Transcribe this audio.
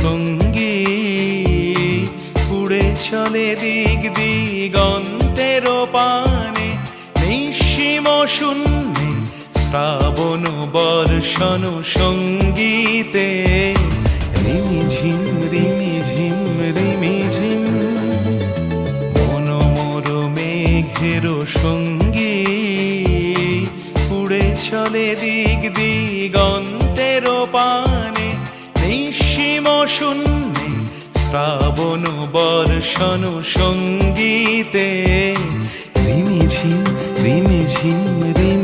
সঙ্গী উড়ে চলে দিক দিগন্তের পানে, নিঃসীম শূন্যে শ্রাবণ বর্ষণ সঙ্গীতে রিমিঝিম রিমিঝিম রিমিঝিম মন মোর মেঘের সঙ্গী উড়ে চলে দিক দিগন্তের পানে, নিঃসীম শূন্যে শ্রাবণ বর্ষণ সঙ্গীতে রিমিঝিম রিমিঝিম রিমি